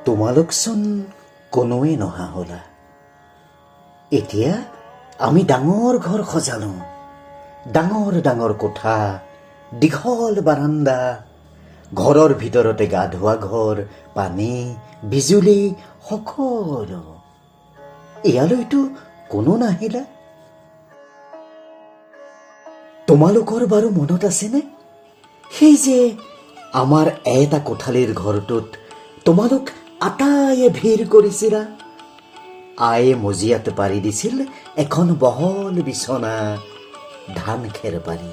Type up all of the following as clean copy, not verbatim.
তোমালোকচোন কোনোৱে নহা হ'লা। এতিয়া আমি ডাঙৰ ঘৰ সজালো, ডাঙৰ ডাঙৰ কোঠা, দীঘল বাৰাণ্ডা, ঘৰৰ ভিতৰতে গা ধোৱা ঘৰ, পানী, বিজুলী সকলো। ইয়ালৈতো কোনো নাহিলা। তোমালোকৰ বাৰু মনত আছেনে, সেই যে আমাৰ এটা কোঠালীৰ ঘৰটোত তোমালোক আটাইয়ে ভিৰ কৰিছিলা? আয়ে মজিয়াত পাৰি দিছিল এখন বহল বিছনা, ধান খেৰ পাৰি।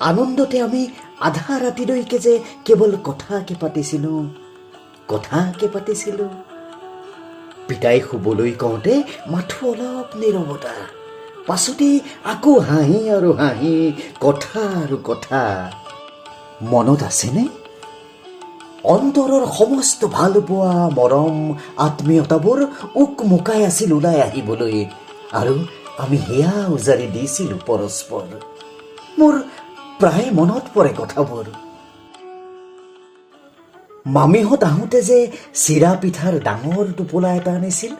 আনন্দতে আমি আধা ৰাতিলৈকে যে কেৱল কথাকে পাতিছিলোঁ। পিতাই শুবলৈ কওঁতে মাথো অলপ নীৰৱতা, পাছতেই আকৌ হাঁহি আৰু হাঁহি, কথা আৰু কথা। মনত আছেনে? অন্তৰৰ সমস্ত ভালপোৱা, মৰম, আত্মীয়তাবোৰ উকমুকাই আছিল ওলাই আহিবলৈ, আৰু আমি সেয়া উজাৰি দিছিলোঁ পৰস্পৰ। মোৰ প্ৰায় মনত পৰে কথাবোৰ। মামীহঁত আহোঁতে যে চিৰা পিঠাৰ ডাঙৰ টোপোলা এটা আনিছিল,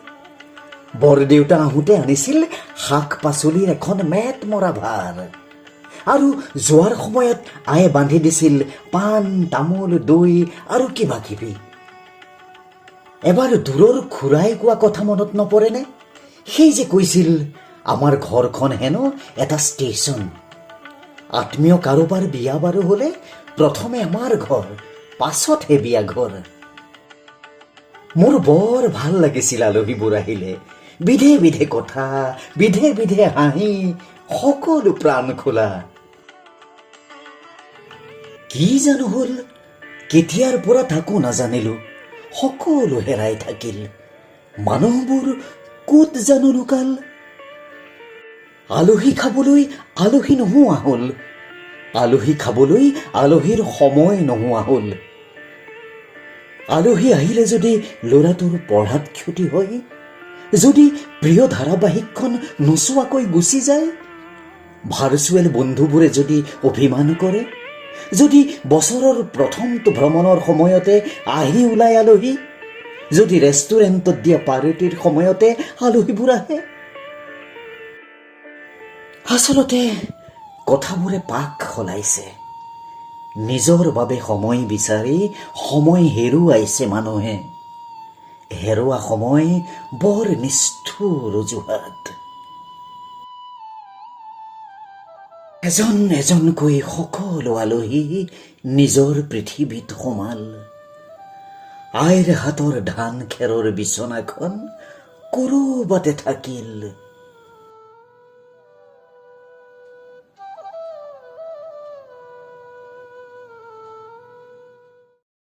বৰদেউতা আহোঁতে আনিছিল শাক পাচলিৰ এখন মেট মৰা ভাৰ, আৰু যোৱাৰ সময়ত আয়ে বান্ধি দিছিল পাণ, তামোল, দৈ আৰু কিবা কিবি। এবাৰ দূৰৰ খুৰাই কোৱা কথা মনত নপৰেনে? সেই যে কৈছিল আমাৰ ঘৰখন হেনো এটা ষ্টেচন। আত্মীয় কাৰোবাৰ বিয়া বাৰু হ'লে প্ৰথমে আমাৰ ঘৰ, পাছতহে বিয়া ঘৰ। মোৰ বৰ ভাল লাগিছিল আলহীবোৰ আহিলে। বিধে বিধে কথা, বিধে বিধে হাঁহি, সকলো প্ৰাণ খোলা। কি জানো হ'ল, কেতিয়াৰ পৰা তাকো নাজানিলো, সকলো হেৰাই থাকিল। মানুহবোৰ ক'ত জানো লুকাল। আলহী খাবলৈ আলহী নোহোৱা হ'ল, আলহী খাবলৈ আলহীৰ সময় নোহোৱা হ'ল। আলহী আহিলে যদি ল'ৰাটোৰ পঢ়াত ক্ষতি হয়, যদি প্ৰিয় ধাৰাবাহিকখন নোচোৱাকৈ গুচি যায়, ভাৰ্চুৱেল বন্ধুবোৰে যদি অভিমান কৰে, যদি বছৰৰ প্ৰথমটো ভ্ৰমণৰ সময়তে আহি ওলাই আলহী, যদি ৰেষ্টুৰেণ্টত দিয়া পাৰ্টিৰ সময়তে আলহীবোৰ আহে। আচলতে কথাবোৰে পাক সলাইছে। নিজৰ বাবে সময় বিচাৰি সময় হেৰুৱাইছে মানুহে। হেৰুৱা সময় বৰ নিষ্ঠুৰ অজুহাত। এজন এজনকৈ সকলো আলহী নিজৰ পৃথিৱীত সোমাল। আইৰ হাতৰ ধান খেৰৰ বিচনাখন কৰবাতে থাকিল।